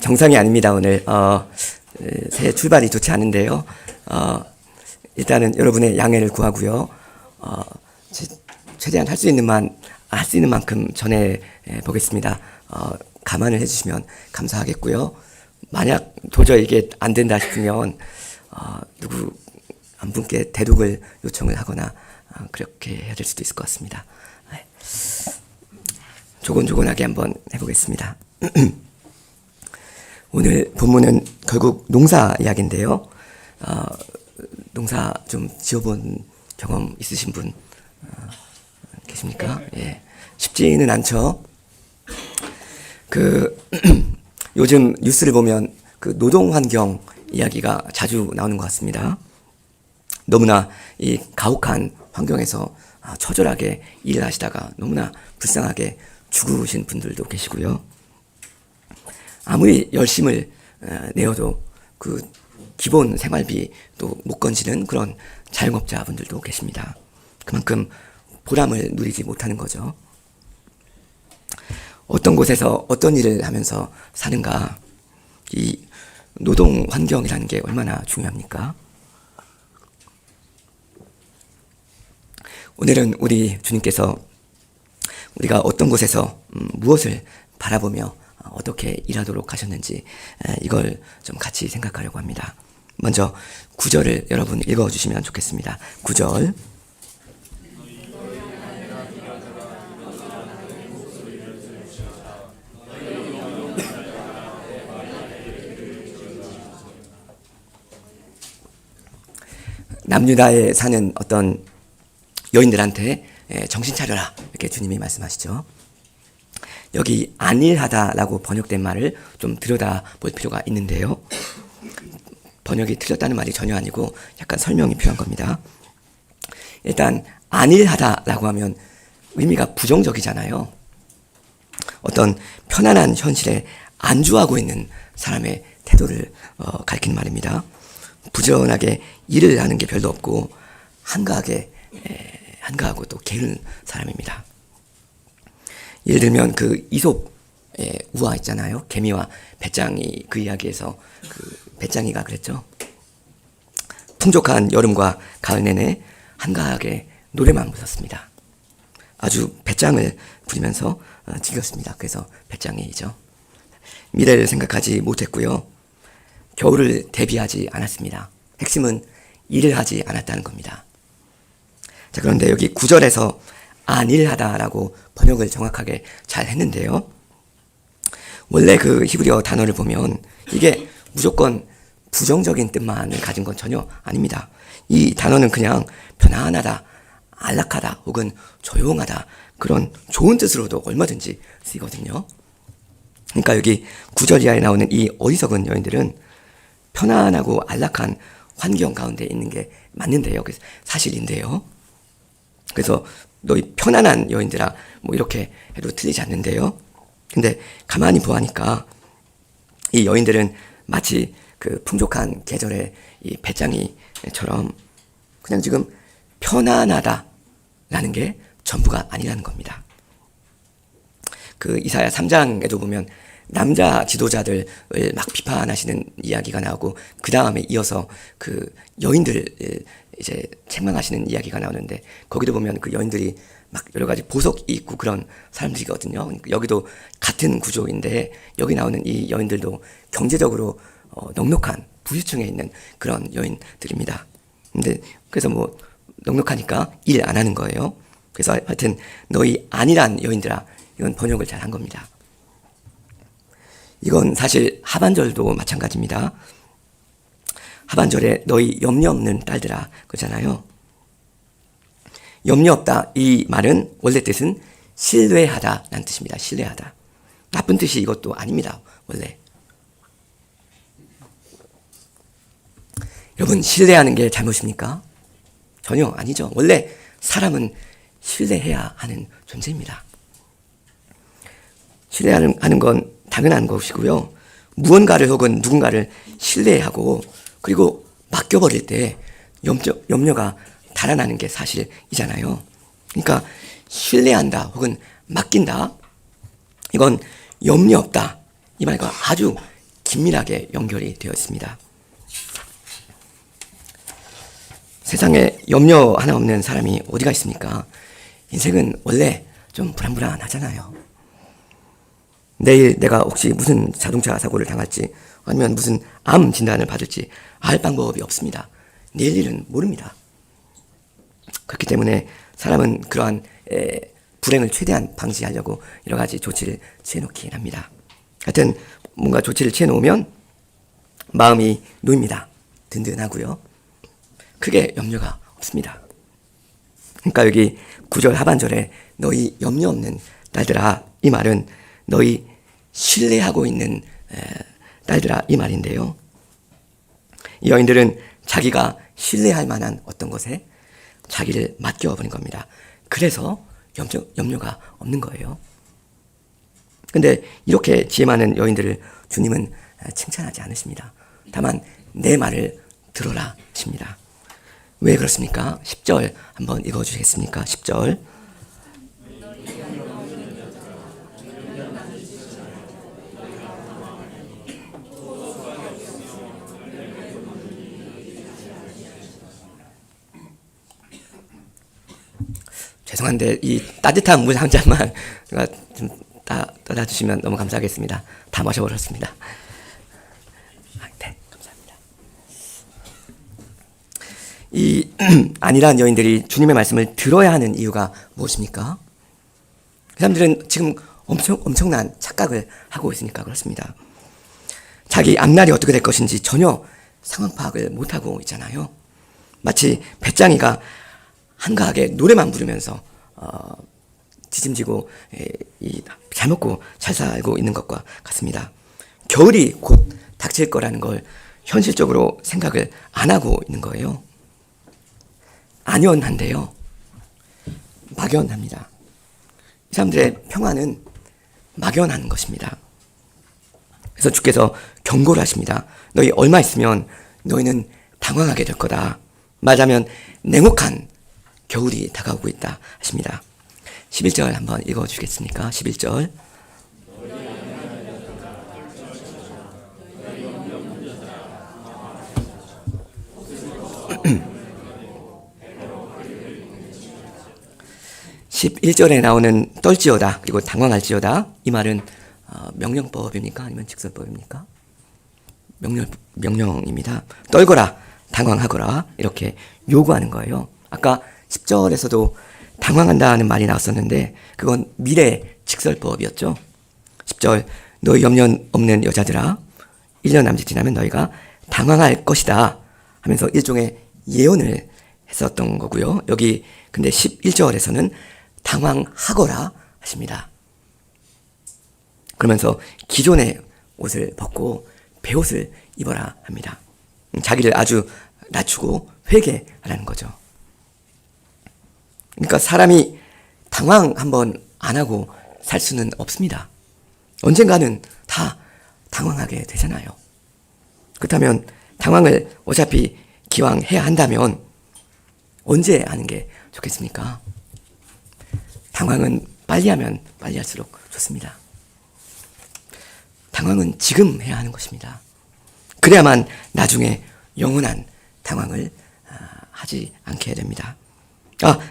정상이 아닙니다. 오늘 새해 출발이 좋지 않은데요. 일단은 여러분의 양해를 구하고요. 최대한 할 수 있는 만큼 전해 보겠습니다. 감안을 해주시면 감사하겠고요. 만약 도저히 이게 안 된다 싶으면 누구 한 분께 대독을 요청을 하거나 그렇게 해야 될 수도 있을 것 같습니다. 조곤조곤하게 한번 해보겠습니다. 오늘 본문은 결국 농사 이야기인데요. 농사 좀 지어본 경험 있으신 분 계십니까? 예. 쉽지는 않죠. 요즘 뉴스를 보면 노동 환경 이야기가 자주 나오는 것 같습니다. 너무나 이 가혹한 환경에서 처절하게 일을 하시다가 너무나 불쌍하게 죽으신 분들도 계시고요. 아무리 열심을 내어도 기본 생활비도 못 건지는 그런 자영업자분들도 계십니다. 그만큼 보람을 누리지 못하는 거죠. 어떤 곳에서 어떤 일을 하면서 사는가, 이 노동 환경이라는 게 얼마나 중요합니까? 오늘은 우리 주님께서 우리가 어떤 곳에서 무엇을 바라보며 어떻게 일하도록 하셨는지 이걸 좀 같이 생각하려고 합니다. 먼저 9절을 여러분 읽어주시면 좋겠습니다. 9절. 남유다에 사는 어떤 여인들한테 정신 차려라 이렇게 주님이 말씀하시죠. 여기 안일하다라고 번역된 말을 좀 들여다볼 필요가 있는데요. 번역이 틀렸다는 말이 전혀 아니고 약간 설명이 필요한 겁니다. 일단 안일하다라고 하면 의미가 부정적이잖아요. 어떤 편안한 현실에 안주하고 있는 사람의 태도를 가리키는 말입니다. 부지런하게 일을 하는 게 별로 없고 한가하고 또 게으른 사람입니다. 예를 들면 이솝의 우화 있잖아요. 개미와 배짱이 그 이야기에서 배짱이가 그랬죠. 풍족한 여름과 가을 내내 한가하게 노래만 불렀습니다. 아주 배짱을 부리면서 즐겼습니다. 그래서 배짱이죠. 미래를 생각하지 못했고요. 겨울을 대비하지 않았습니다. 핵심은 일을 하지 않았다는 겁니다. 자, 그런데 여기 9절에서 안일하다라고 번역을 정확하게 잘 했는데요. 원래 히브리어 단어를 보면 이게 무조건 부정적인 뜻만을 가진 건 전혀 아닙니다. 이 단어는 그냥 편안하다, 안락하다, 혹은 조용하다 그런 좋은 뜻으로도 얼마든지 쓰이거든요. 그러니까 여기 9절 이하에 나오는 이 어리석은 여인들은 편안하고 안락한 환경 가운데 있는 게 맞는데요. 그래서 사실인데요. 그래서 너희 편안한 여인들아 이렇게 해도 틀리지 않는데요. 근데 가만히 보아하니까 이 여인들은 마치 풍족한 계절의 이 배짱이처럼 그냥 지금 편안하다라는 게 전부가 아니라는 겁니다. 이사야 3장에도 보면 남자 지도자들을 막 비판하시는 이야기가 나오고 그 다음에 이어서 여인들 이제 책망하시는 이야기가 나오는데 거기도 보면 여인들이 막 여러 가지 보석 입고 그런 사람들이거든요. 여기도 같은 구조인데 여기 나오는 이 여인들도 경제적으로 넉넉한 부유층에 있는 그런 여인들입니다. 근데 그래서 넉넉하니까 일 안 하는 거예요. 그래서 하여튼 너희 안일한 여인들아 이건 번역을 잘 한 겁니다. 이건 사실 하반절도 마찬가지입니다. 하반절에 너희 염려 없는 딸들아 그러잖아요. 염려 없다 이 말은 원래 뜻은 신뢰하다라는 뜻입니다. 신뢰하다. 나쁜 뜻이 이것도 아닙니다. 원래. 여러분 신뢰하는 게 잘못입니까? 전혀 아니죠. 원래 사람은 신뢰해야 하는 존재입니다. 신뢰하는 건 당연한 것이고요. 무언가를 혹은 누군가를 신뢰하고 그리고 맡겨버릴 때 염려가 달아나는 게 사실이잖아요. 그러니까 신뢰한다 혹은 맡긴다 이건 염려 없다. 이 말과 아주 긴밀하게 연결이 되어 있습니다. 세상에 염려 하나 없는 사람이 어디가 있습니까? 인생은 원래 좀 불안불안하잖아요. 내일 내가 혹시 무슨 자동차 사고를 당할지 아니면 무슨 암 진단을 받을지 알 방법이 없습니다. 내일 일은 모릅니다. 그렇기 때문에 사람은 그러한 불행을 최대한 방지하려고 여러 가지 조치를 취해놓긴 합니다. 하여튼 뭔가 조치를 취해놓으면 마음이 놓입니다. 든든하고요. 크게 염려가 없습니다. 그러니까 여기 9절 하반절에 너희 염려 없는 딸들아, 이 말은 너희 신뢰하고 있는 딸들아, 이 말인데요. 이 여인들은 자기가 신뢰할 만한 어떤 것에 자기를 맡겨버린 겁니다. 그래서 염려가 없는 거예요. 근데 이렇게 지혜 많은 여인들을 주님은 칭찬하지 않으십니다. 다만 내 말을 들어라 하십니다. 왜 그렇습니까? 10절 한번 읽어주시겠습니까? 10절. 죄송한데 이 따뜻한 물 한 잔만 좀 떠다주시면 너무 감사하겠습니다. 다 마셔버렸습니다. 네, 감사합니다. 이 안일한 여인들이 주님의 말씀을 들어야 하는 이유가 무엇입니까? 그 사람들은 지금 엄청난 착각을 하고 있으니까 그렇습니다. 자기 앞날이 어떻게 될 것인지 전혀 상황 파악을 못하고 있잖아요. 마치 배짱이가 한가하게 노래만 부르면서 뒤짐지고 잘 먹고 잘 살고 있는 것과 같습니다. 겨울이 곧 닥칠 거라는 걸 현실적으로 생각을 안 하고 있는 거예요. 안연한데요. 막연합니다. 이 사람들의 평안은 막연한 것입니다. 그래서 주께서 경고를 하십니다. 너희 얼마 있으면 너희는 당황하게 될 거다. 말하자면 냉혹한 겨울이 다가오고 있다 하십니다. 11절 한번 읽어주시겠습니까? 11절. 11절에 나오는 떨지어다 그리고 당황할지어다, 이 말은 명령법입니까? 아니면 직설법입니까? 명령입니다. 떨거라, 당황하거라, 이렇게 요구하는 거예요. 아까 10절에서도 당황한다는 말이 나왔었는데 그건 미래 직설법이었죠. 10절, 너희 염려 없는 여자들아, 1년 남짓 지나면 너희가 당황할 것이다 하면서 일종의 예언을 했었던 거고요. 여기 근데 11절에서는 당황하거라 하십니다. 그러면서 기존의 옷을 벗고 베옷을 입어라 합니다. 자기를 아주 낮추고 회개하라는 거죠. 그러니까 사람이 당황 한번 안 하고 살 수는 없습니다. 언젠가는 다 당황하게 되잖아요. 그렇다면 당황을 어차피 기왕 해야 한다면 언제 하는 게 좋겠습니까? 당황은 빨리 하면 빨리 할수록 좋습니다. 당황은 지금 해야 하는 것입니다. 그래야만 나중에 영원한 당황을 하지 않게 됩니다.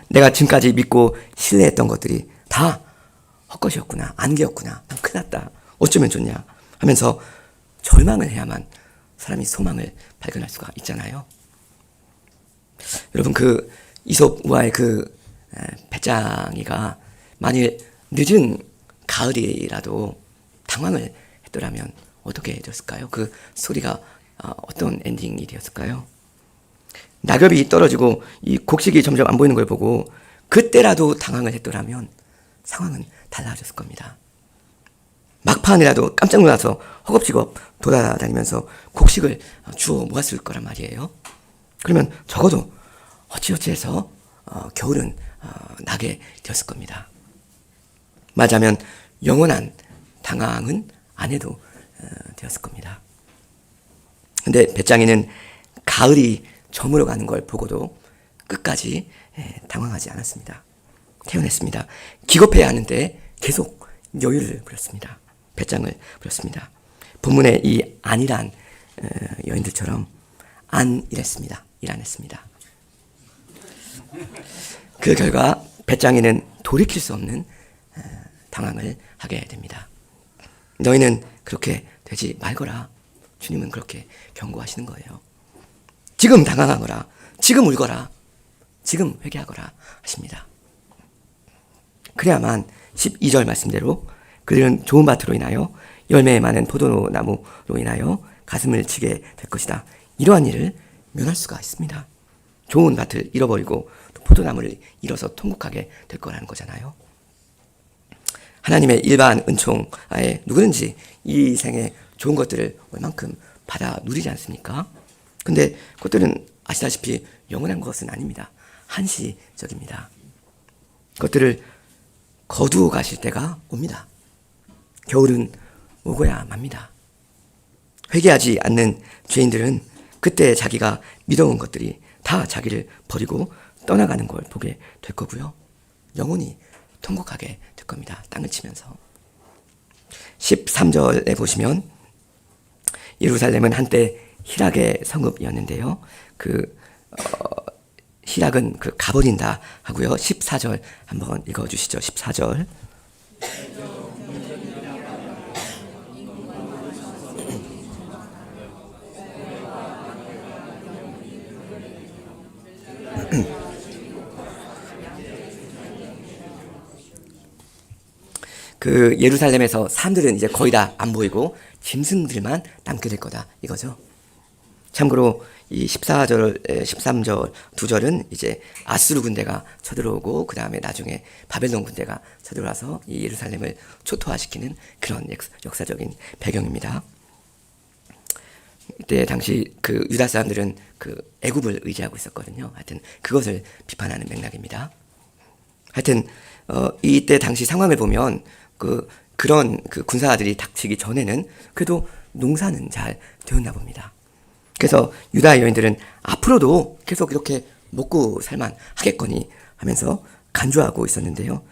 내가 지금까지 믿고 신뢰했던 것들이 다 헛것이었구나, 안개였구나, 큰일 났다, 어쩌면 좋냐 하면서 절망을 해야만 사람이 소망을 발견할 수가 있잖아요. 여러분, 그 이솝 우화의 그 배짱이가 만일 늦은 가을이라도 당황을 했더라면 어떻게 되었을까요? 그 소리가 어떤 엔딩이 되었을까요? 낙엽이 떨어지고 이 곡식이 점점 안 보이는 걸 보고 그때라도 당황을 했더라면 상황은 달라졌을 겁니다. 막판이라도 깜짝 놀라서 허겁지겁 돌아다니면서 곡식을 주워 모았을 거란 말이에요. 그러면 적어도 어찌어찌해서 겨울은 나게 되었을 겁니다. 맞아면 영원한 당황은 안 해도 되었을 겁니다. 근데 배짱이는 가을이 저물어가는 걸 보고도 끝까지 당황하지 않았습니다. 태어났습니다. 기겁해야 하는데 계속 여유를 부렸습니다. 배짱을 부렸습니다. 본문의 이 안이란 여인들처럼 안일했습니다. 일 안 했습니다. 그 결과 배짱이는 돌이킬 수 없는 당황을 하게 됩니다. 너희는 그렇게 되지 말거라. 주님은 그렇게 경고하시는 거예요. 지금 당황하거라. 지금 울거라. 지금 회개하거라 하십니다. 그래야만 12절 말씀대로 그들은 좋은 밭으로 인하여 열매 많은 포도나무로 인하여 가슴을 치게 될 것이다. 이러한 일을 면할 수가 있습니다. 좋은 밭을 잃어버리고 또 포도나무를 잃어서 통곡하게 될 거라는 거잖아요. 하나님의 일반 은총에 누구든지 이 생에 좋은 것들을 얼만큼 받아 누리지 않습니까? 근데 그것들은 아시다시피 영원한 것은 아닙니다. 한시적입니다. 그것들을 거두어 가실 때가 옵니다. 겨울은 오고야 맙니다. 회개하지 않는 죄인들은 그때 자기가 믿어온 것들이 다 자기를 버리고 떠나가는 걸 보게 될 거고요. 영원히 통곡하게 될 겁니다. 땅을 치면서. 13절에 보시면 예루살렘은 한때 희락의 성읍이었는데요. 희락은 가버린다 하고요. 14절 한번 읽어주시죠. 14절. 예루살렘에서 사람들은 이제 거의 다 안 보이고 짐승들만 남게 될 거다 이거죠. 참고로 이 14절, 13절 두 절은 이제 아수르 군대가 쳐들어오고 그 다음에 나중에 바벨론 군대가 쳐들어와서 이 예루살렘을 초토화시키는 그런 역사적인 배경입니다. 이때 당시 유다 사람들은 애굽을 의지하고 있었거든요. 하여튼 그것을 비판하는 맥락입니다. 하여튼 이때 당시 상황을 보면 그런 군사들이 닥치기 전에는 그래도 농사는 잘 되었나 봅니다. 그래서 유다 여인들은 앞으로도 계속 이렇게 먹고 살만 하겠거니 하면서 간주하고 있었는데요.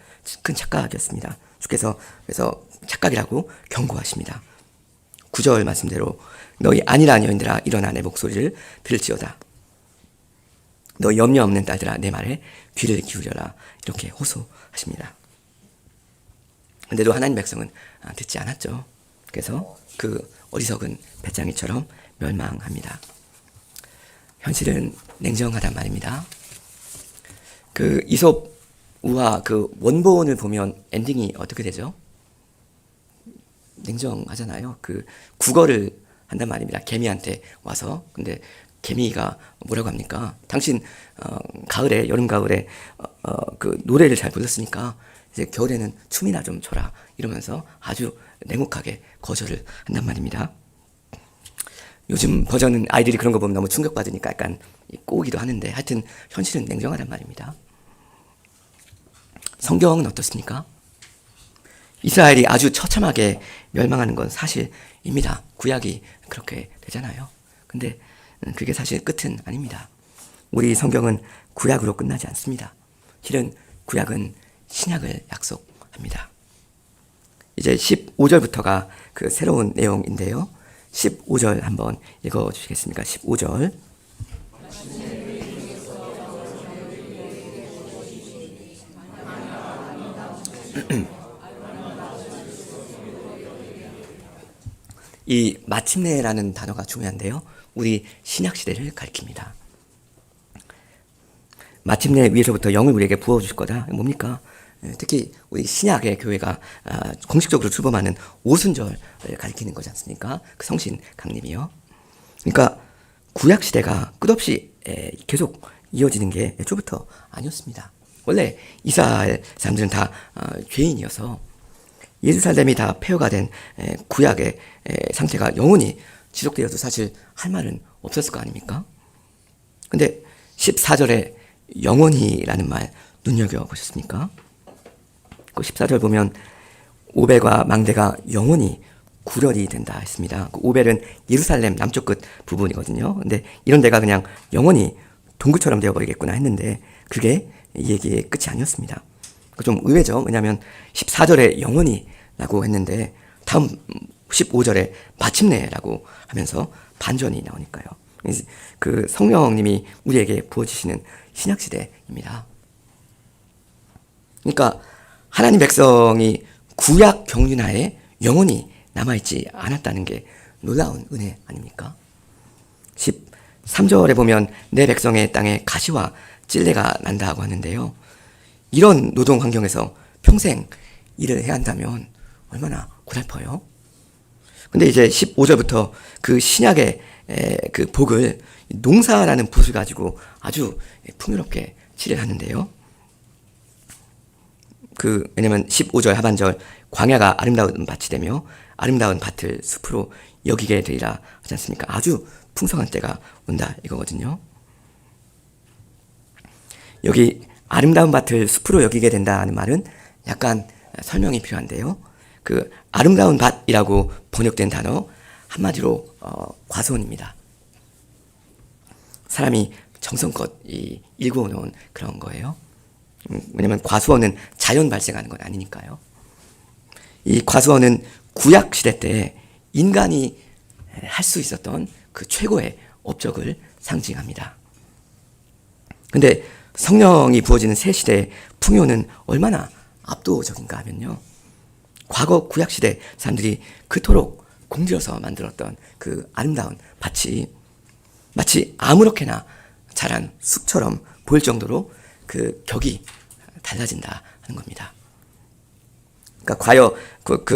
큰 착각이었습니다. 주께서 그래서 착각이라고 경고하십니다. 9절 말씀대로 너희 안일한 여인들아 일어나 내 목소리를 들을지어다. 너 염려 없는 딸들아 내 말에 귀를 기울여라. 이렇게 호소하십니다. 근데도 하나님 백성은 듣지 않았죠. 그래서 어리석은 배짱이처럼 멸망합니다. 현실은 냉정하단 말입니다. 이솝우와 원본을 보면 엔딩이 어떻게 되죠? 냉정하잖아요. 국어를 한단 말입니다. 개미한테 와서. 근데 개미가 뭐라고 합니까? 당신 가을에 여름 가을에 노래를 잘 불렀으니까 이제 겨울에는 춤이나 좀 춰라 이러면서 아주 냉혹하게 거절을 한단 말입니다. 요즘 버전은 아이들이 그런 거 보면 너무 충격받으니까 약간 꼬우기도 하는데 하여튼 현실은 냉정하단 말입니다. 성경은 어떻습니까? 이스라엘이 아주 처참하게 멸망하는 건 사실입니다. 구약이 그렇게 되잖아요. 근데 그게 사실 끝은 아닙니다. 우리 성경은 구약으로 끝나지 않습니다. 실은 구약은 신약을 약속합니다. 이제 15절부터가 새로운 내용인데요. 15절 한번 읽어주시겠습니까? 15절. 이 마침내라는 단어가 중요한데요. 우리 신약시대를 가리킵니다. 마침내 위에서부터 영을 우리에게 부어주실 거다. 뭡니까? 특히 우리 신약의 교회가 공식적으로 출범하는 오순절을 가리키는 거지 않습니까? 성신 강림이요. 그러니까 구약시대가 끝없이 계속 이어지는 게 애초부터 아니었습니다. 원래 이스라엘 사람들은 다 죄인이어서 예루살렘이 다 폐허가 된 구약의 상태가 영원히 지속되어도 사실 할 말은 없었을 거 아닙니까? 근데 14절에 영원히라는 말 눈여겨보셨습니까? 그 14절 보면 오벨과 망대가 영원히 구렬이 된다 했습니다. 오벨은 예루살렘 남쪽 끝 부분이거든요. 근데 이런 데가 그냥 영원히 동굴처럼 되어버리겠구나 했는데 그게 이 얘기의 끝이 아니었습니다. 좀 의외죠. 왜냐하면 14절에 영원히라고 했는데 다음 15절에 마침내라고 하면서 반전이 나오니까요. 그 성령님이 우리에게 부어지시는 신약시대입니다. 그러니까 하나님 백성이 구약 경륜하에 영원히 남아있지 않았다는 게 놀라운 은혜 아닙니까? 13절에 보면 내 백성의 땅에 가시와 찔레가 난다고 하는데요. 이런 노동 환경에서 평생 일을 해야 한다면 얼마나 고달퍼요? 근데 이제 15절부터 그 신약의 그 복을 농사라는 붓을 가지고 아주 풍요롭게 칠을 하는데요. 왜냐면 15절 하반절 광야가 아름다운 밭이 되며 아름다운 밭을 숲으로 여기게 되리라 하지 않습니까? 아주 풍성한 때가 온다 이거거든요. 여기 아름다운 밭을 숲으로 여기게 된다는 말은 약간 설명이 필요한데요. 그 아름다운 밭이라고 번역된 단어 한마디로 과수원입니다. 사람이 정성껏 일궈놓은 그런 거예요. 왜냐하면 과수원은 자연 발생하는 건 아니니까요. 이 과수원은 구약 시대 때 인간이 할 수 있었던 그 최고의 업적을 상징합니다. 근데 성령이 부어지는 새 시대의 풍요는 얼마나 압도적인가 하면요. 과거 구약 시대 사람들이 그토록 공들여서 만들었던 그 아름다운 밭이 마치 아무렇게나 자란 숲처럼 보일 정도로 그 격이 달라진다 하는 겁니다. 그러니까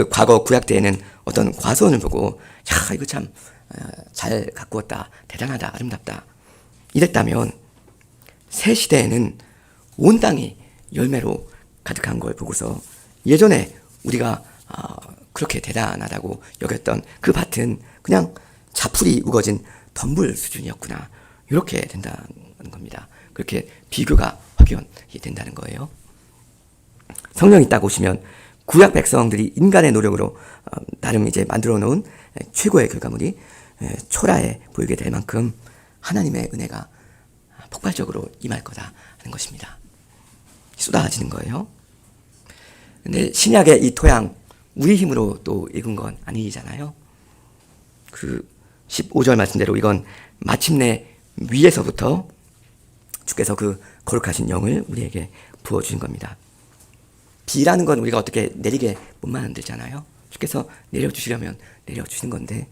과거 구약 때에는 어떤 과수원을 보고 야 이거 참 잘 가꾸었다, 대단하다, 아름답다 이랬다면 새 시대에는 온 땅이 열매로 가득한 걸 보고서 예전에 우리가 그렇게 대단하다고 여겼던 그 밭은 그냥 자풀이 우거진 덤불 수준이었구나 이렇게 된다는 겁니다. 그렇게 비교가 확연히 된다는 거예요. 성령이 딱 오시면 구약 백성들이 인간의 노력으로 나름 이제 만들어 놓은 최고의 결과물이 초라해 보이게 될 만큼 하나님의 은혜가 폭발적으로 임할 거다 하는 것입니다. 쏟아지는 거예요. 근데 신약의 이 토양 우리 힘으로 또 익은 건 아니잖아요. 그 15절 말씀대로 이건 마침내 위에서부터 주께서 그 거룩하신 영을 우리에게 부어주신 겁니다. 비라는 건 우리가 어떻게 내리게 못 만들잖아요. 주께서 내려주시려면 내려주시는 건데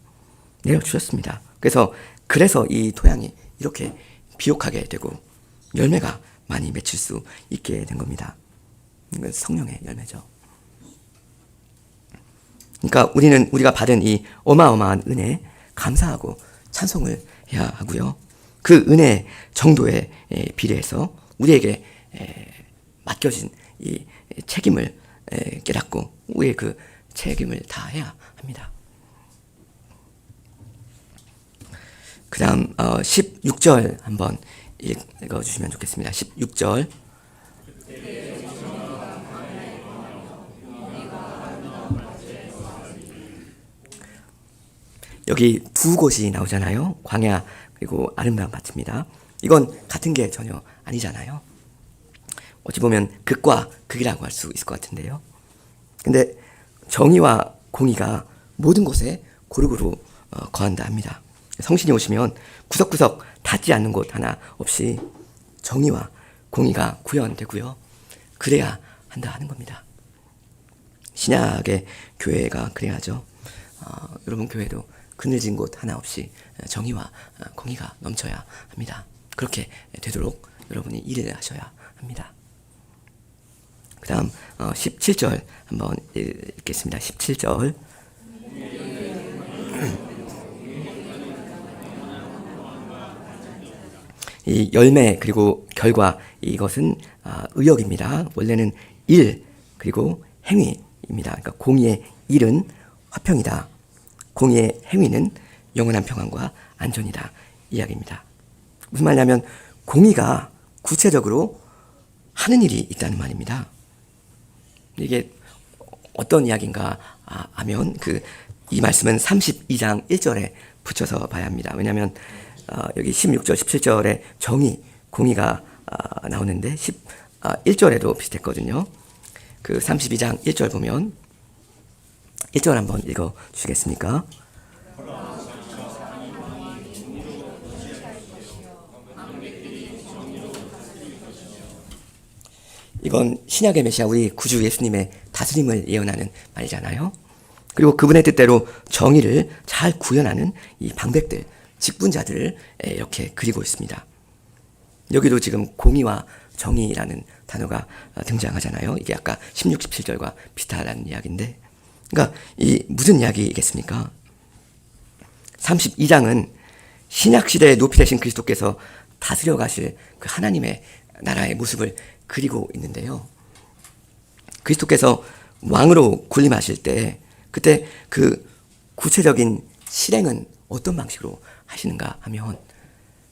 내려주셨습니다. 그래서 이 토양이 이렇게 비옥하게 되고 열매가 많이 맺힐 수 있게 된 겁니다. 이건 성령의 열매죠. 그러니까 우리가 받은 이 어마어마한 은혜에 감사하고 찬송을 해야 하고요. 그 은혜 정도에 비례해서 우리에게 맡겨진 이 책임을 깨닫고 우리의 그 책임을 다해야 합니다. 그 다음 16절 한번 읽어주시면 좋겠습니다. 16절 여기 두 곳이 나오잖아요. 광야 그리고 아름다운 밭입니다. 이건 같은 게 전혀 아니잖아요. 어찌 보면 극과 극이라고 할 수 있을 것 같은데요. 근데 정의와 공의가 모든 곳에 고루고루 거한다 합니다. 성신이 오시면 구석구석 닿지 않는 곳 하나 없이 정의와 공의가 구현되고요. 그래야 한다 하는 겁니다. 신약의 교회가 그래야죠. 여러분 교회도 그늘진 곳 하나 없이 정의와 공의가 넘쳐야 합니다. 그렇게 되도록 여러분이 일을 하셔야 합니다. 그 다음 17절 한번 읽겠습니다. 17절 이 열매 그리고 결과 이것은 의역입니다. 원래는 일 그리고 행위입니다. 그러니까 공의의 일은 화평이다. 공의의 행위는 영원한 평안과 안전이다. 이야기입니다. 무슨 말이냐면 공의가 구체적으로 하는 일이 있다는 말입니다. 이게 어떤 이야기인가 하면 이 말씀은 32장 1절에 붙여서 봐야 합니다. 왜냐하면 여기 16절, 17절에 정의, 공의가 나오는데 1절에도 비슷했거든요. 그 32장 1절 보면 1절 한번 읽어 주시겠습니까? 이건 신약의 메시아 우리 구주 예수님의 다스림을 예언하는 말이잖아요. 그리고 그분의 뜻대로 정의를 잘 구현하는 이 방백들, 직분자들을 이렇게 그리고 있습니다. 여기도 지금 공의와 정의라는 단어가 등장하잖아요. 이게 아까 16, 17절과 비슷하다는 이야기인데, 그러니까 이 무슨 이야기겠습니까? 32장은 신약시대에 높이 되신 그리스도께서 다스려 가실 그 하나님의 나라의 모습을 그리고 있는데요. 그리스도께서 왕으로 군림하실 때 그때 그 구체적인 실행은 어떤 방식으로 하시는가 하면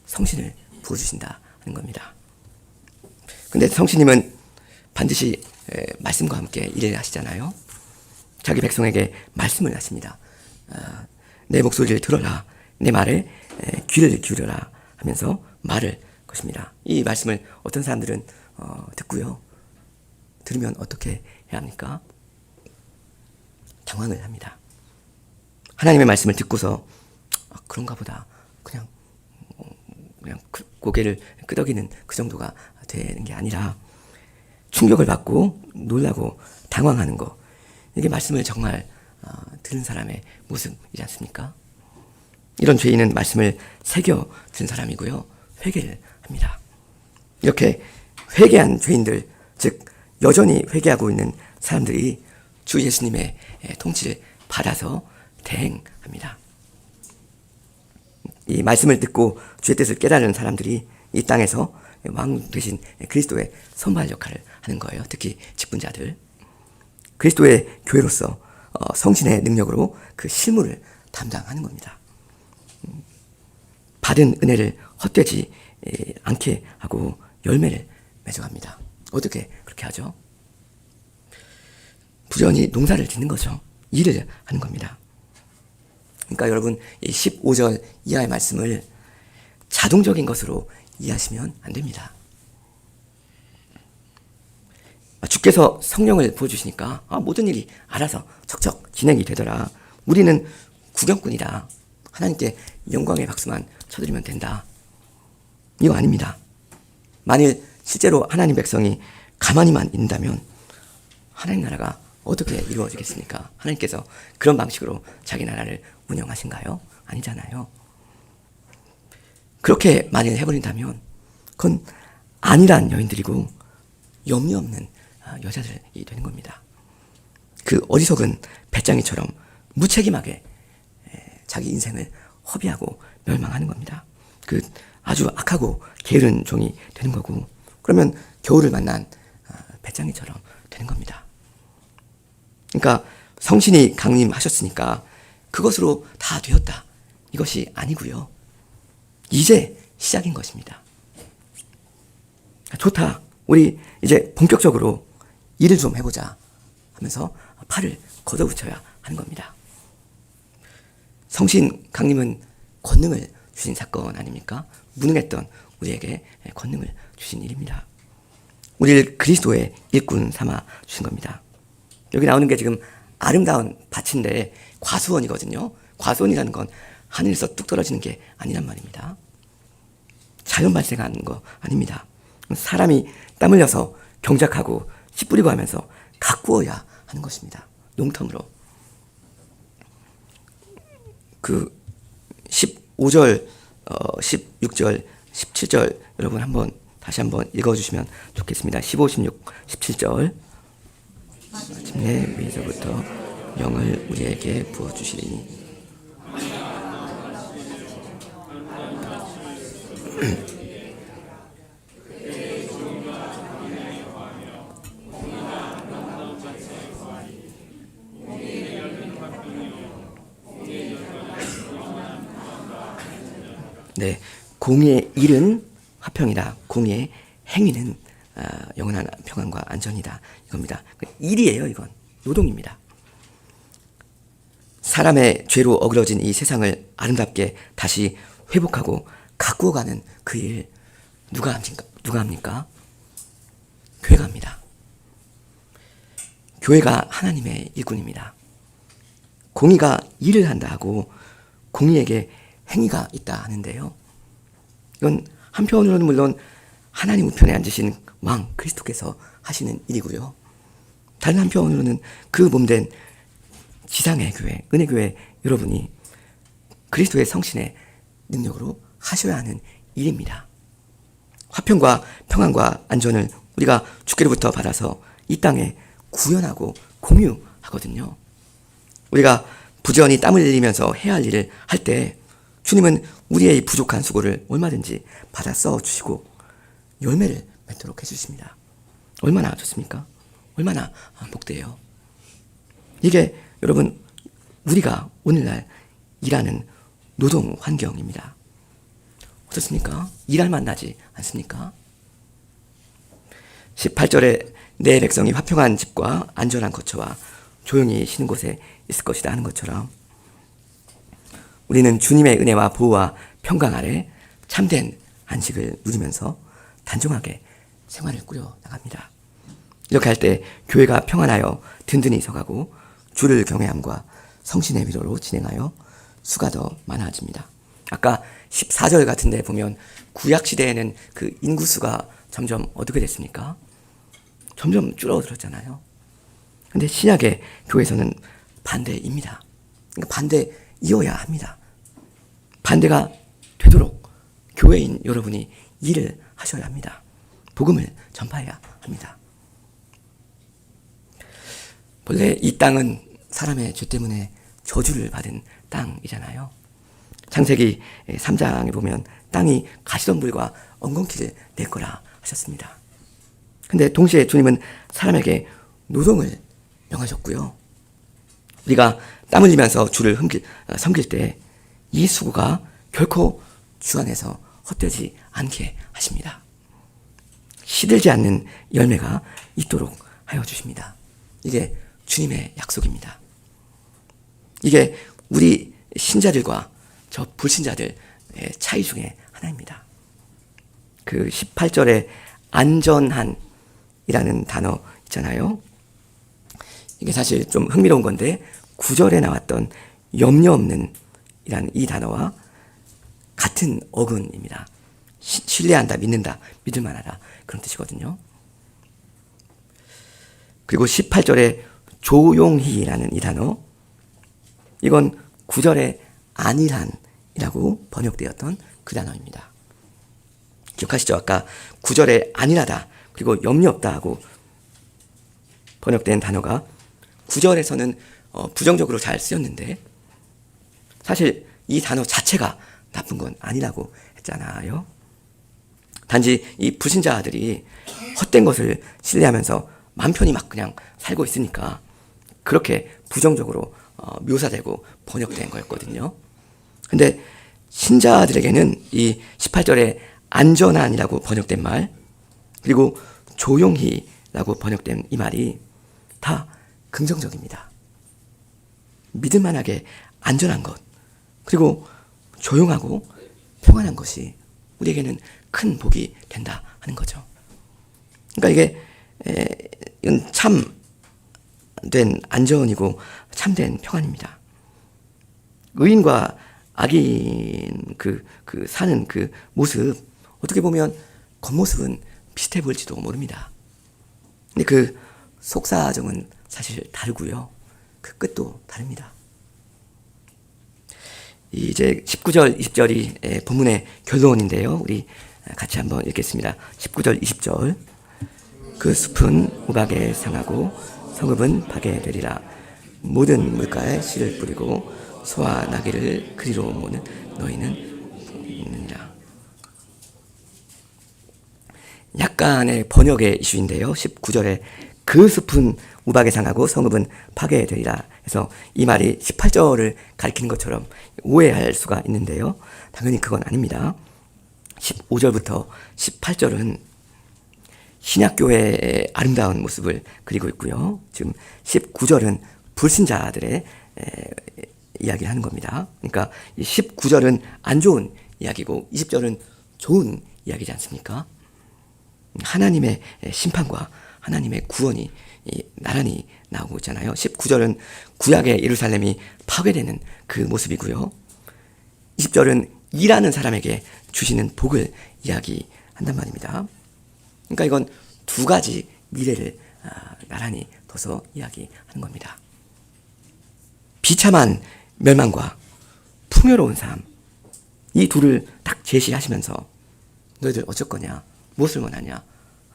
성신을 부어주신다 하는 겁니다. 근데 성신님은 반드시 말씀과 함께 일을 하시잖아요. 자기 백성에게 말씀을 하십니다. 내 목소리를 들어라, 내 말에 귀를 기울여라 하면서 말을 것입니다. 이 말씀을 어떤 사람들은 듣고요, 들으면 어떻게 해야 합니까? 당황을 합니다. 하나님의 말씀을 듣고서 그런가 보다 그냥 고개를 끄덕이는 그 정도가 되는 게 아니라 충격을 받고 놀라고 당황하는 거, 이게 말씀을 정말 들은 사람의 모습이지 않습니까? 이런 죄인은 말씀을 새겨 든 사람이고요, 회개를 합니다. 이렇게 회개한 죄인들, 즉 여전히 회개하고 있는 사람들이 주 예수님의 통치를 받아서 대행합니다. 이 말씀을 듣고 주의 뜻을 깨달은 사람들이 이 땅에서 왕 되신 그리스도의 선발 역할을 하는 거예요. 특히 직분자들. 그리스도의 교회로서 성신의 능력으로 그 실무를 담당하는 겁니다. 받은 은혜를 헛되지 않게 하고 열매를 맺어갑니다. 어떻게 그렇게 하죠? 부지런히 농사를 짓는 거죠. 일을 하는 겁니다. 그러니까 여러분, 이 15절 이하의 말씀을 자동적인 것으로 이해하시면 안 됩니다. 주께서 성령을 부어주시니까 모든 일이 알아서 척척 진행이 되더라. 우리는 구경꾼이다. 하나님께 영광의 박수만 쳐드리면 된다. 이거 아닙니다. 만일 실제로 하나님 백성이 가만히만 있는다면 하나님 나라가 어떻게 이루어지겠습니까? 하나님께서 그런 방식으로 자기 나라를 운영하신가요? 아니잖아요. 그렇게 만일 해버린다면 그건 안일한 여인들이고 염려 없는 여자들이 되는 겁니다. 그 어리석은 배짱이처럼 무책임하게 자기 인생을 허비하고 멸망하는 겁니다. 그 아주 악하고 게으른 종이 되는 거고, 그러면 겨울을 만난 배짱이처럼 되는 겁니다. 그러니까 성신이 강림하셨으니까 그것으로 다 되었다, 이것이 아니고요, 이제 시작인 것입니다. 좋다, 우리 이제 본격적으로 일을 좀 해보자 하면서 팔을 걷어붙여야 하는 겁니다. 성신 강림은 권능을 주신 사건 아닙니까? 무능했던 우리에게 권능을 주신 일입니다. 우리를 그리스도의 일꾼 삼아 주신 겁니다. 여기 나오는 게 지금 아름다운 밭인데 과수원이거든요. 과수원이라는 건 하늘에서 뚝 떨어지는 게 아니란 말입니다. 자연 발생하는 거 아닙니다. 사람이 땀 흘려서 경작하고 씨 뿌리고 하면서 가꾸어야 하는 것입니다. 농텀으로. 그 15절, 16절, 17절 여러분 다시 한번 읽어주시면 좋겠습니다. 15, 16, 17절. 마침내 위에서부터 영을 우리에게 부어주시리니 네, 공의의 일은 화평이다. 공의의 행위는 영원한 평안과 안전이다. 이겁니다. 일이에요. 이건 노동입니다. 사람의 죄로 어그러진 이 세상을 아름답게 다시 회복하고 가꾸어가는 그 일, 누가 합니까? 교회가 합니다. 교회가 하나님의 일꾼입니다. 공의가 일을 한다 하고 공의에게 행위가 있다 하는데요. 이건 한편으로는 물론 하나님 우편에 앉으신 왕 그리스도께서 하시는 일이고요. 다른 한편으로는 그 몸된 지상의 교회, 은혜교회 여러분이 그리스도의 성신의 능력으로 하셔야 하는 일입니다. 화평과 평안과 안전을 우리가 주께로부터 받아서 이 땅에 구현하고 공유하거든요. 우리가 부지런히 땀을 흘리면서 해야 할 일을 할 때 주님은 우리의 이 부족한 수고를 얼마든지 받아 써주시고 열매를 맺도록 해주십니다. 얼마나 좋습니까? 얼마나 복돼요. 이게 여러분 우리가 오늘날 일하는 노동 환경입니다. 어떻습니까? 일할 만나지 않습니까? 18절에 내 백성이 화평한 집과 안전한 거처와 조용히 쉬는 곳에 있을 것이다 하는 것처럼 우리는 주님의 은혜와 보호와 평강 아래 참된 안식을 누리면서 단정하게 생활을 꾸려 나갑니다. 이렇게 할 때 교회가 평안하여 든든히 서가고 주를 경외함과 성신의 위로로 진행하여 수가 더 많아집니다. 아까 14절 같은 데 보면 구약시대에는 그 인구수가 점점 어떻게 됐습니까? 점점 줄어들었잖아요. 근데 신약의 교회에서는 반대입니다. 그러니까 반대이어야 합니다. 반대가 되도록 교회인 여러분이 일을 하셔야 합니다. 복음을 전파해야 합니다. 본래 이 땅은 사람의 죄 때문에 저주를 받은 땅이잖아요. 창세기 3장에 보면 땅이 가시덤불과 엉겅퀴를 낼 거라 하셨습니다. 근데 동시에 주님은 사람에게 노동을 명하셨고요. 우리가 땀 흘리면서 주를 섬길 때 이 수고가 결코 주 안에서 헛되지 않게 하십니다. 시들지 않는 열매가 있도록 하여 주십니다. 이게 주님의 약속입니다. 이게 우리 신자들과 저 불신자들의 차이 중에 하나입니다. 그 18절에 안전한이라는 단어 있잖아요. 이게 사실 좀 흥미로운 건데 9절에 나왔던 염려 없는 이라는 이 단어와 같은 어근입니다. 신뢰한다, 믿는다, 믿을만하다 그런 뜻이거든요. 그리고 18절에 조용히라는 이 단어 이건 9절에 안일한이라고 번역되었던 그 단어입니다. 기억하시죠? 아까 9절에 안일하다 그리고 염려 없다 하고 번역된 단어가 9절에서는 부정적으로 잘 쓰였는데 사실 이 단어 자체가 나쁜 건 아니라고 했잖아요. 단지 이 불신자들이 헛된 것을 신뢰하면서 마음 편히 막 그냥 살고 있으니까 그렇게 부정적으로 묘사되고 번역된 거였거든요. 근데 신자들에게는 이 18절에 안전한이라고 번역된 말 그리고 조용히라고 번역된 이 말이 다 긍정적입니다. 믿을만하게 안전한 것 그리고 조용하고 평안한 것이 우리에게는 큰 복이 된다 하는 거죠. 그러니까 이건 참된 안전이고 참된 평안입니다. 의인과 악인 그 사는 그 모습 어떻게 보면 겉모습은 비슷해 보일지도 모릅니다. 근데 그 속사정은 사실 다르고요. 그 끝도 다릅니다. 이제 19절, 20절이 본문의 결론인데요. 우리 같이 한번 읽겠습니다. 19절, 20절. 그 숲은 우박에 상하고 성읍은 파괴되리라. 모든 물가에 씨를 뿌리고 소와 나귀를 그리로 모는 너희는 있느니라. 약간의 번역의 이슈인데요. 19절에 그 숲은 우박에 상하고 성읍은 파괴되리라 해서 이 말이 18절을 가리키는 것처럼 오해할 수가 있는데요. 당연히 그건 아닙니다. 15절부터 18절은 신약교회의 아름다운 모습을 그리고 있고요. 지금 19절은 불신자들의 이야기를 하는 겁니다. 그러니까 19절은 안 좋은 이야기고 20절은 좋은 이야기지 않습니까? 하나님의 심판과 하나님의 구원이 나란히 나오고 있잖아요. 19절은 구약의 예루살렘이 파괴되는 그 모습이고요. 20절은 일하는 사람에게 주시는 복을 이야기한단 말입니다. 그러니까 이건 두 가지 미래를 나란히 둬서 이야기하는 겁니다. 비참한 멸망과 풍요로운 삶, 이 둘을 딱 제시하시면서 너희들 어쩔 거냐, 무엇을 원하냐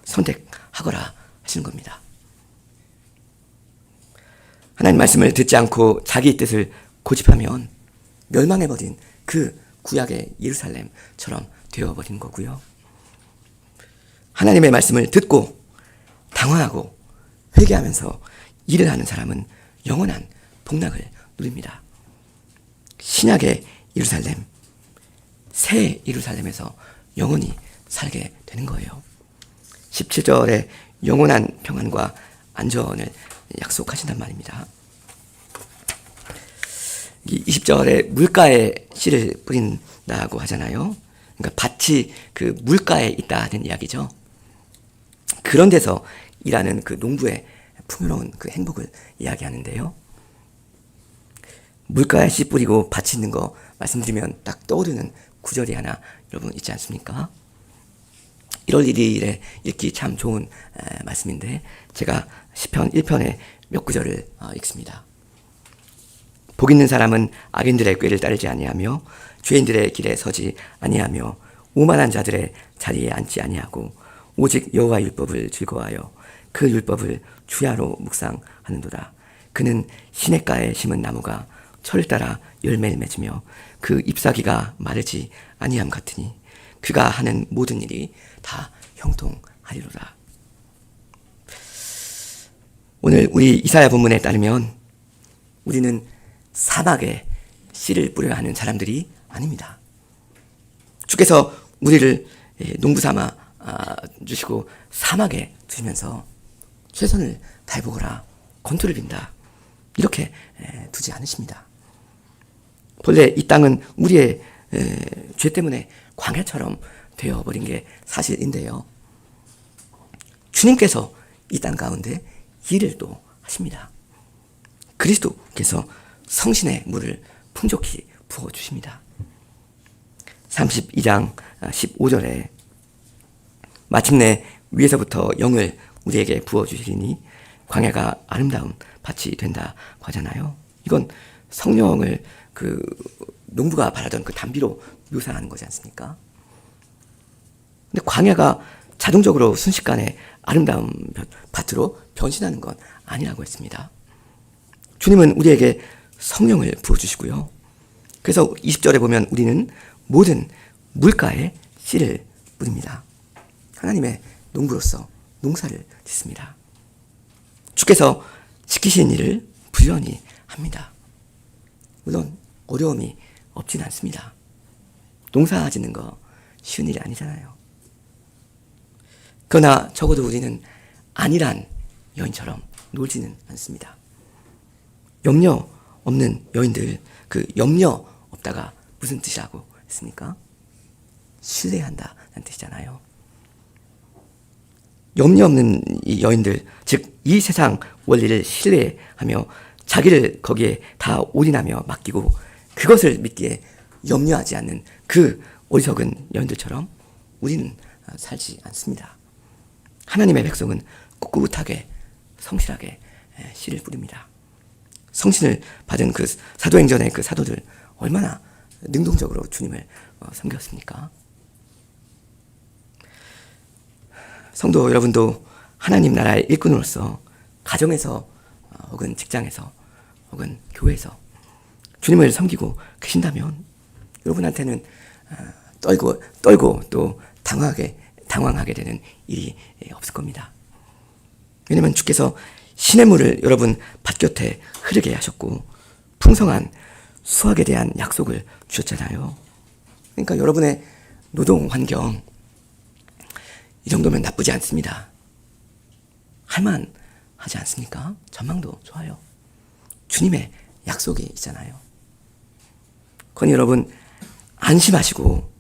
선택하거라 하시는 겁니다. 하나님 말씀을 듣지 않고 자기 뜻을 고집하면 멸망해버린 그 구약의 예루살렘처럼 되어버린 거고요. 하나님의 말씀을 듣고 당황하고 회개하면서 일을 하는 사람은 영원한 복락을 누립니다. 신약의 예루살렘, 새 예루살렘에서 영원히 살게 되는 거예요. 17절에 영원한 평안과 안전을 약속하신단 말입니다. 20절에 물가에 씨를 뿌린다고 하잖아요. 그러니까 밭이 그 물가에 있다는 이야기죠. 그런 데서 일하는 그 농부의 풍요로운 그 행복을 이야기하는데요. 물가에 씨 뿌리고 밭이 있는 거 말씀드리면 딱 떠오르는 구절이 하나 여러분 있지 않습니까? 1월 1일에 읽기 참 좋은 말씀인데 제가 시편 1편의 몇 구절을 읽습니다. 복 있는 사람은 악인들의 꾀를 따르지 아니하며 죄인들의 길에 서지 아니하며 오만한 자들의 자리에 앉지 아니하고 오직 여호와 율법을 즐거워하여 그 율법을 주야로 묵상하는도다. 그는 시냇가에 심은 나무가 철 따라 열매를 맺으며 그 잎사귀가 마르지 아니함 같으니 그가 하는 모든 일이 다 형통하리로다. 오늘 우리 이사야 본문에 따르면 우리는 사막에 씨를 뿌려야 하는 사람들이 아닙니다. 주께서 우리를 농부 삼아 주시고 사막에 두시면서 최선을 다해보거라, 건투를 빈다, 이렇게 두지 않으십니다. 본래 이 땅은 우리의 죄 때문에 광야처럼 되어버린 게 사실인데요. 주님께서 이 땅 가운데 일을 또 하십니다. 그리스도께서 성신의 물을 풍족히 부어주십니다. 32장 15절에 마침내 위에서부터 영을 우리에게 부어주시리니 광야가 아름다운 밭이 된다고 하잖아요. 이건 성령을 그 농부가 바라던 그 단비로 묘사하는 거지 않습니까? 근데 광야가 자동적으로 순식간에 아름다운 밭으로 변신하는 건 아니라고 했습니다. 주님은 우리에게 성령을 부어주시고요. 그래서 20절에 보면 우리는 모든 물가에 씨를 뿌립니다. 하나님의 농부로서 농사를 짓습니다. 주께서 시키신 일을 부지런히 합니다. 물론 어려움이 없진 않습니다. 농사 짓는 거 쉬운 일이 아니잖아요. 그러나 적어도 우리는 안일한 여인처럼 놀지는 않습니다. 염려 없는 여인들, 그 염려 없다가 무슨 뜻이라고 했습니까? 신뢰한다는 뜻이잖아요. 염려 없는 이 여인들, 즉 이 세상 원리를 신뢰하며 자기를 거기에 다 올인하며 맡기고 그것을 믿기에 염려하지 않는 그 어리석은 여인들처럼 우리는 살지 않습니다. 하나님의 백성은 꿋꿋하게 성실하게 씨를 뿌립니다. 성신을 받은 그 사도행전의 그 사도들 얼마나 능동적으로 주님을 섬겼습니까? 성도 여러분도 하나님 나라의 일꾼으로서 가정에서 혹은 직장에서 혹은 교회에서 주님을 섬기고 계신다면 여러분한테는 떨고 또 당황하게 되는 일이 없을 겁니다. 왜냐하면 주께서 신의 물을 여러분 밭곁에 흐르게 하셨고 풍성한 수확에 대한 약속을 주셨잖아요. 그러니까 여러분의 노동 환경 이 정도면 나쁘지 않습니다. 할만하지 않습니까? 전망도 좋아요. 주님의 약속이 있잖아요. 그러니 여러분 안심하시고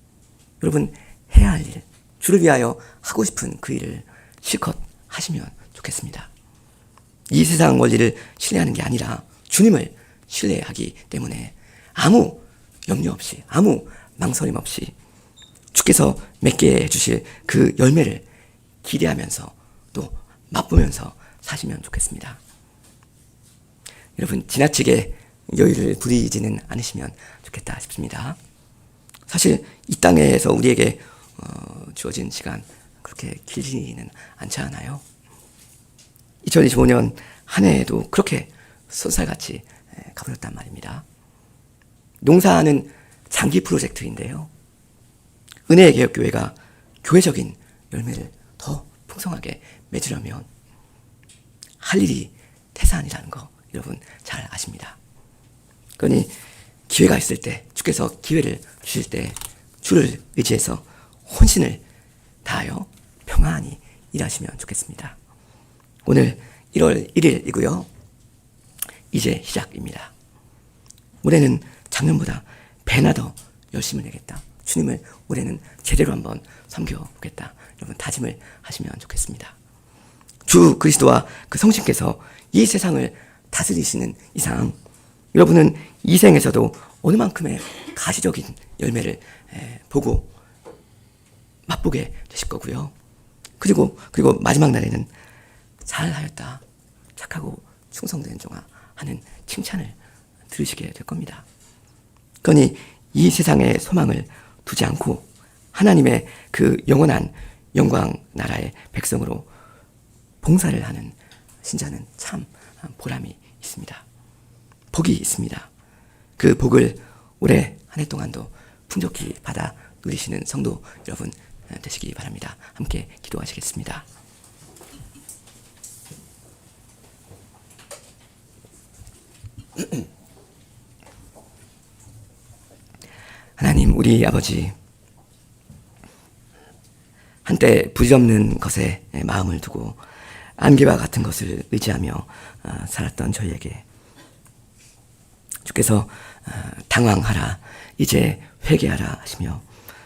여러분 해야 할 일, 주를 위하여 하고 싶은 그 일을 실컷 하시면 좋겠습니다. 좋겠습니다. 이 세상 원리를 신뢰하는 게 아니라 주님을 신뢰하기 때문에 아무 염려 없이, 아무 망설임 없이 주께서 맺게 해주실 그 열매를 기대하면서 또 맛보면서 사시면 좋겠습니다. 여러분, 지나치게 여유를 부리지는 않으시면 좋겠다 싶습니다. 사실 이 땅에서 우리에게 주어진 시간 그렇게 길지는 않지 않아요? 2025년 한 해에도 그렇게 쏜살같이 가버렸단 말입니다. 농사는 장기 프로젝트인데요. 은혜의 개혁교회가 교회적인 열매를 더 풍성하게 맺으려면 할 일이 태산이라는 거 여러분 잘 아십니다. 그러니 기회가 있을 때, 주께서 기회를 주실 때 주를 의지해서 혼신을 다하여 평안히 일하시면 좋겠습니다. 오늘 1월 1일이고요. 이제 시작입니다. 올해는 작년보다 배나 더 열심을 내겠다. 주님을 올해는 제대로 한번 섬겨보겠다. 여러분 다짐을 하시면 좋겠습니다. 주 그리스도와 그 성신께서 이 세상을 다스리시는 이상 여러분은 이 생에서도 어느 만큼의 가시적인 열매를 보고 맛보게 되실 거고요. 그리고 마지막 날에는 잘하였다, 착하고 충성된 종아 하는 칭찬을 들으시게 될 겁니다. 그러니 이 세상의 소망을 두지 않고 하나님의 그 영원한 영광 나라의 백성으로 봉사를 하는 신자는 참 보람이 있습니다. 복이 있습니다. 그 복을 올해 한 해 동안도 풍족히 받아 누리시는 성도 여러분 되시기 바랍니다. 함께 기도하시겠습니다. 하나님, 우리 아버지, 한때 부질없는 것에 마음을 두고 안개와 같은 것을 의지하며 살았던 저희에게 주께서 당황하라, 이제 회개하라 하시며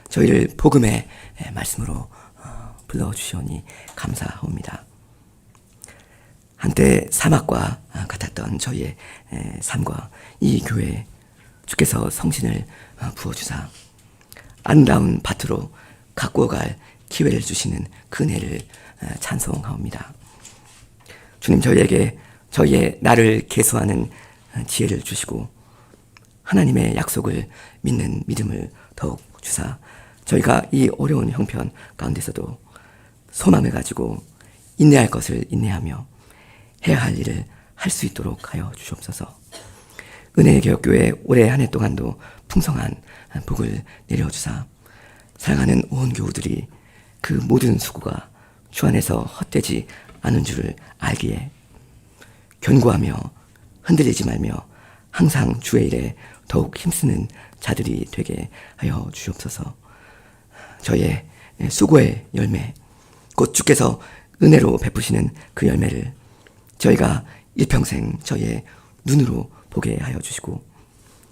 저희를 복음의 말씀으로 불러주시오니 감사합니다. 한때 사막과 같았던 저희의 삶과 이 교회에 주께서 성신을 부어주사 아름다운 밭으로 가꾸어 갈 기회를 주시는 그 은혜를 찬송하옵니다. 주님, 저희에게 저희의 나를 계수하는 지혜를 주시고 하나님의 약속을 믿는 믿음을 더욱 주사 저희가 이 어려운 형편 가운데서도 소망을 가지고 인내할 것을 인내하며 해야 할 일을 할 수 있도록 하여 주시옵소서. 은혜의 개혁교회 올해 한 해 동안도 풍성한 복을 내려주사 사랑하는 온 교우들이 그 모든 수고가 주 안에서 헛되지 않은 줄을 알기에 견고하며 흔들리지 말며 항상 주의 일에 더욱 힘쓰는 자들이 되게 하여 주시옵소서. 저의 수고의 열매, 곧 주께서 은혜로 베푸시는 그 열매를 저희가 일평생 저희의 눈으로 보게 하여 주시고,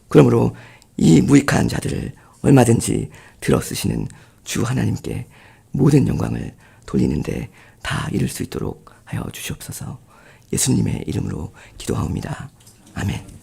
그러므로 이 무익한 자들을 얼마든지 들어 쓰시는 주 하나님께 모든 영광을 돌리는데 다 이룰 수 있도록 하여 주시옵소서. 예수님의 이름으로 기도하옵니다. 아멘.